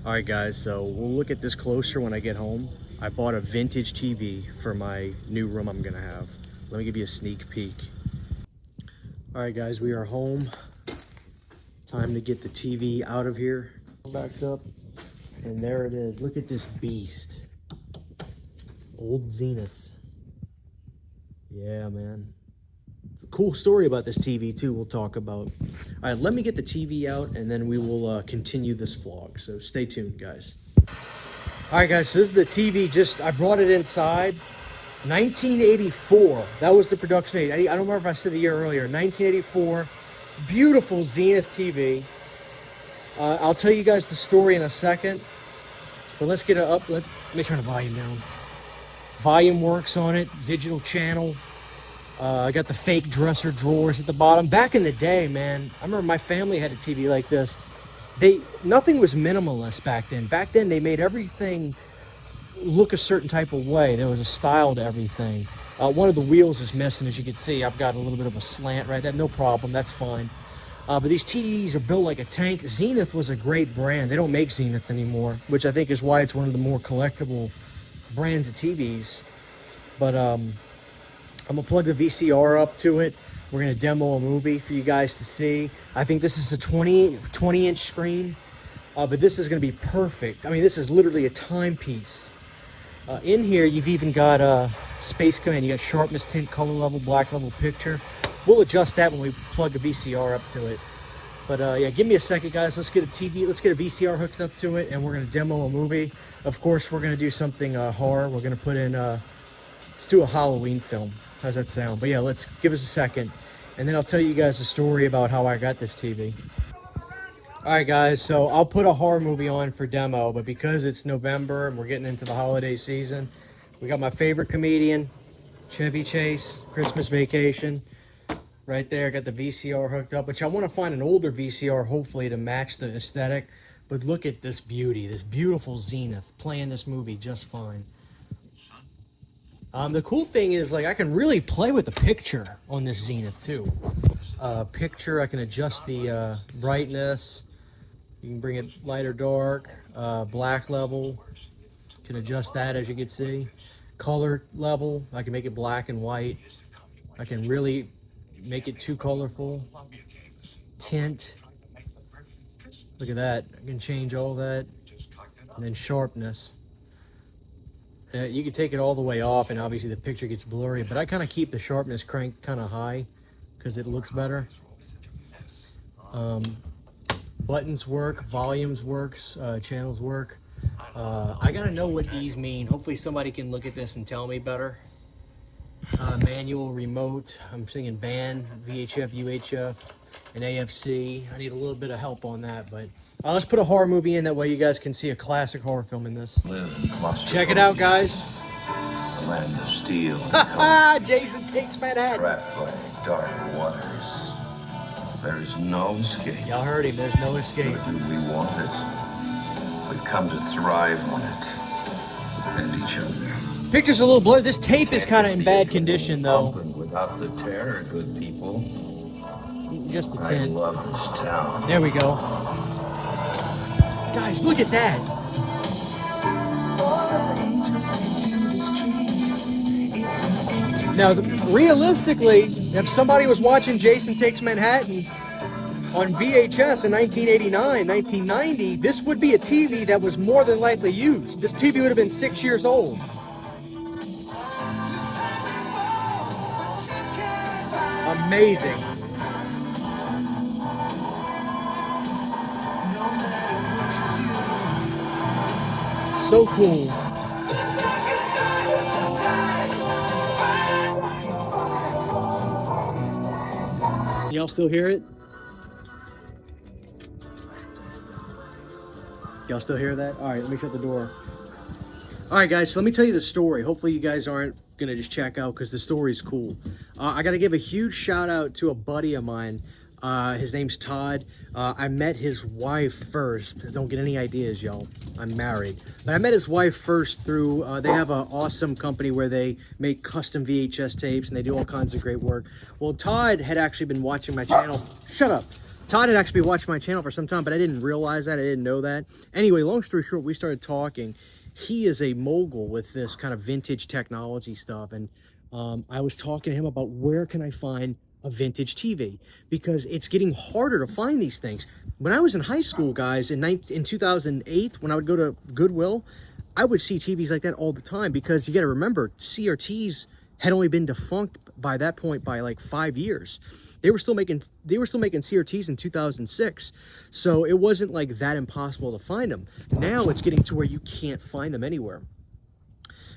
All right, guys, so we'll look at this closer when I get home. I bought a vintage TV for my new room I'm gonna have. Let me give you a sneak peek. All right, guys, we are home. Time to get the TV out of here. Backed up, and there it is. Look at this beast. Old Zenith. Yeah, man. It's a cool story about this TV too we'll talk about. All right, let me get the TV out and then we will continue this vlog. So stay tuned, guys. All right, guys, so this is the TV. I brought it inside. 1984. That was the production date. I don't remember if I said the year earlier. 1984. Beautiful Zenith TV. I'll tell you guys the story in a second. But let's get it up. Let me turn the volume down. Volume works on it. Digital channel. I got the fake dresser drawers at the bottom. Back in the day, man, I remember my family had a TV like this. Nothing was minimalist back then. Back then, they made everything look a certain type of way. There was a style to everything. One of the wheels is missing, as you can see. I've got a little bit of a slant right there. No problem, that's fine. But these TVs are built like a tank. Zenith was a great brand. They don't make Zenith anymore, which I think is why it's one of the more collectible brands of TVs. But I'm gonna plug the VCR up to it. We're gonna demo a movie for you guys to see. I think this is a 20-inch screen, but this is gonna be perfect. I mean, this is literally a timepiece. In here, you've even got Space Command. You got sharpness, tint, color level, black level, picture. We'll adjust that when we plug the VCR up to it. But yeah, give me a second, guys. Let's get a VCR hooked up to it, and we're gonna demo a movie. Of course, we're gonna do something horror. We're gonna put in, let's do a Halloween film. How's that sound? But yeah, let's give us a second, and then I'll tell you guys a story about how I got this TV. All right, guys, so I'll put a horror movie on for demo, but because it's November and we're getting into the holiday season, we got my favorite comedian, Chevy Chase, Christmas Vacation. Right there, got the VCR hooked up, which I want to find an older VCR, hopefully, to match the aesthetic. But look at this beauty, this beautiful Zenith, playing this movie just fine. The cool thing is, like, I can really play with the picture on this Zenith, too. Picture, I can adjust the brightness. You can bring it light or dark. Black level, can adjust that, as you can see. Color level, I can make it black and white. I can really make it too colorful. Tint, look at that. I can change all that. And then sharpness. You can take it all the way off, and obviously the picture gets blurry, but I kind of keep the sharpness cranked kind of high because it looks better. Buttons work, volumes works, channels work. I gotta know what these mean. Hopefully somebody can look at this and tell me better. Manual, remote, I'm singing band, VHF, UHF, and AFC. I need a little bit of help on that, but let's put a horror movie in, that way you guys can see a classic horror film in this. Check it out, guys. The land of steel. Jason Takes Manhattan. Trapped by dark waters. There is no escape. Y'all heard him, there's no escape. Nor do we want it. We've come to thrive on it. And each other. Picture's a little blurred. This tape is kind of in bad condition, though. Without the terror, good people. Just the I tint. love this town. There we go. Guys, look at that. Now, realistically, if somebody was watching Jason Takes Manhattan on VHS in 1989, 1990, this would be a TV that was more than likely used. This TV would have been 6 years old. Amazing. So cool. Y'all still hear it? Y'all still hear that? All right, let me shut the door. All right, guys, so let me tell you the story. Hopefully you guys aren't gonna just check out, because the story's cool. I gotta give a huge shout out to a buddy of mine. His name's Todd. I met his wife first. Don't get any ideas, y'all. I'm married. But I met his wife first through, they have an awesome company where they make custom VHS tapes and they do all kinds of great work. Well, Todd had actually been watching my channel. Shut up. Todd had actually watched my channel for some time, but I didn't realize that. I didn't know that. Anyway, long story short, we started talking. He is a mogul with this kind of vintage technology stuff. And I was talking to him about where can I find a vintage TV, because it's getting harder to find these things. When I was in high school, guys, in 2008, when I would go to Goodwill, I would see TVs like that all the time, because you got to remember, CRTs had only been defunct by that point by like 5 years. They were still making CRTs in 2006, so it wasn't like that impossible to find them. Now it's getting to where you can't find them anywhere.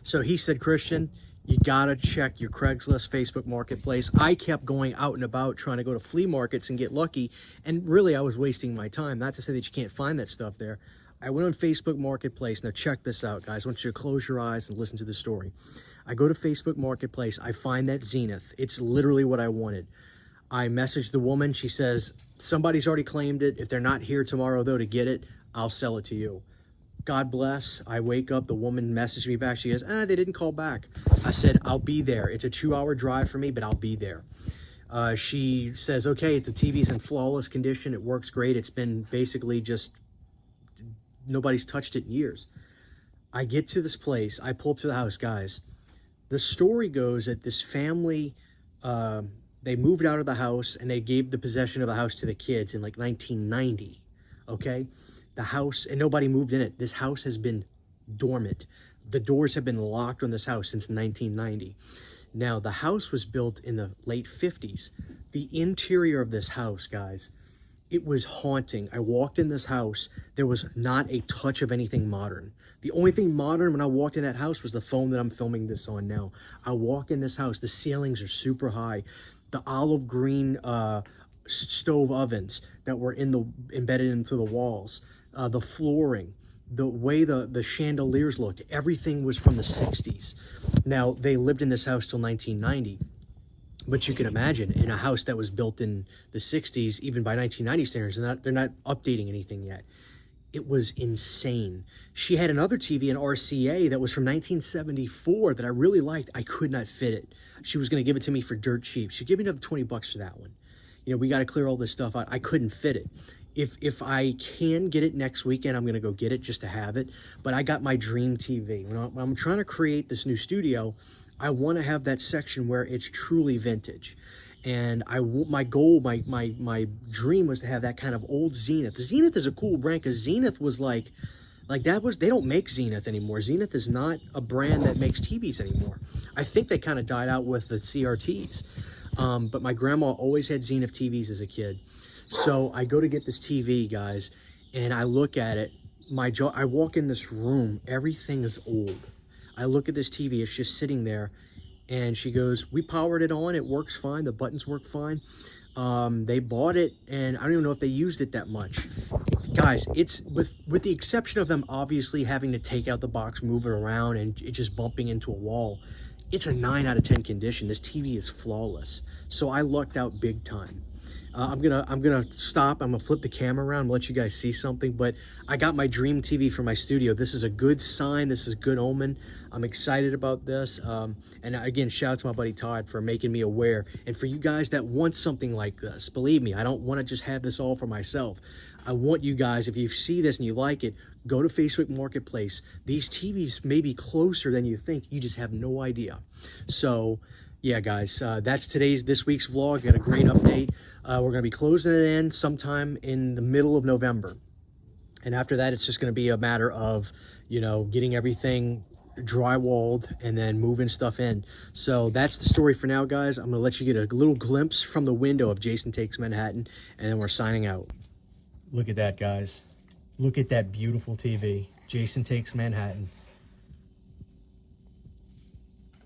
So he said, Christian, you gotta check your Craigslist, Facebook Marketplace. I kept going out and about trying to go to flea markets and get lucky, and really I was wasting my time. Not to say that you can't find that stuff there. I went on Facebook Marketplace. Now check this out, guys. I want you to close your eyes and listen to the story. I go to Facebook Marketplace. I find that Zenith. It's literally what I wanted. I messaged the woman. She says, somebody's already claimed it. If they're not here tomorrow, though, to get it, I'll sell it to you. God bless. I wake up. The woman messaged me back. She goes, they didn't call back. I said, I'll be there. It's a 2-hour drive for me, but I'll be there. She says, okay, the TV's in flawless condition. It works great. It's been basically just, nobody's touched it in years. I get to this place. I pull up to the house, guys. The story goes that this family, they moved out of the house and they gave the possession of the house to the kids in like 1990, okay? The house, and nobody moved in it. This house has been dormant. The doors have been locked on this house since 1990. Now, the house was built in the late 50s. The interior of this house, guys, it was haunting. I walked in this house, there was not a touch of anything modern. The only thing modern when I walked in that house was the phone that I'm filming this on now. I walk in this house, the ceilings are super high. The olive green stove ovens that were embedded into the walls, the flooring, the way the chandeliers looked, everything was from the 60s. Now, they lived in this house till 1990, but you can imagine, in a house that was built in the 60s, even by 1990 standards, they're not updating anything yet. It was insane. She had another TV, an RCA, that was from 1974 that I really liked. I could not fit it. She was going to give it to me for dirt cheap. She'd give me another 20 bucks for that one. You know, we got to clear all this stuff out. I couldn't fit it. If I can get it next weekend, I'm going to go get it just to have it. But I got my dream TV. When I'm trying to create this new studio, I want to have that section where it's truly vintage. And my goal, my dream was to have that kind of old Zenith. The Zenith is a cool brand, because Zenith was like that was, they don't make Zenith anymore. Zenith is not a brand that makes TVs anymore. I think they kind of died out with the CRTs. But my grandma always had Zenith TVs as a kid. So I go to get this TV, guys, and I look at it. I walk in this room, everything is old. I look at this TV, it's just sitting there. And she goes, we powered it on, it works fine, the buttons work fine. They bought it, and I don't even know if they used it that much. Guys, it's, with the exception of them obviously having to take out the box, move it around, and it just bumping into a wall, it's a 9 out of 10 condition. This TV is flawless. So I lucked out big time. I'm gonna stop. I'm gonna flip the camera around and let you guys see something. But I got my dream TV for my studio. This is a good sign. This is a good omen. I'm excited about this. And again, shout out to my buddy Todd for making me aware. And for you guys that want something like this, believe me, I don't want to just have this all for myself. I want you guys, if you see this and you like it, go to Facebook Marketplace. These TVs may be closer than you think. You just have no idea. So yeah, guys, that's this week's vlog. Got a great update. We're going to be closing it in sometime in the middle of November. And after that, it's just going to be a matter of, you know, getting everything drywalled and then moving stuff in. So that's the story for now, guys. I'm going to let you get a little glimpse from the window of Jason Takes Manhattan, and then we're signing out. Look at that, guys. Look at that beautiful TV. Jason Takes Manhattan.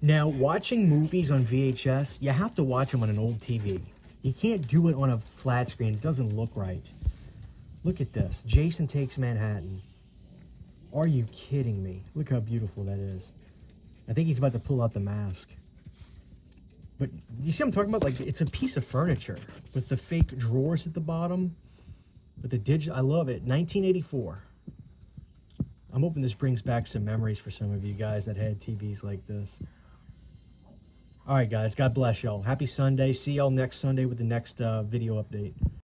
Now, watching movies on VHS, you have to watch them on an old TV. You can't do it on a flat screen. It doesn't look right. Look at this. Jason Takes Manhattan. Are you kidding me? Look how beautiful that is. I think he's about to pull out the mask. But you see what I'm talking about? Like, it's a piece of furniture with the fake drawers at the bottom. With the digital, I love it. 1984. I'm hoping this brings back some memories for some of you guys that had TVs like this. All right, guys. God bless y'all. Happy Sunday. See y'all next Sunday with the next video update.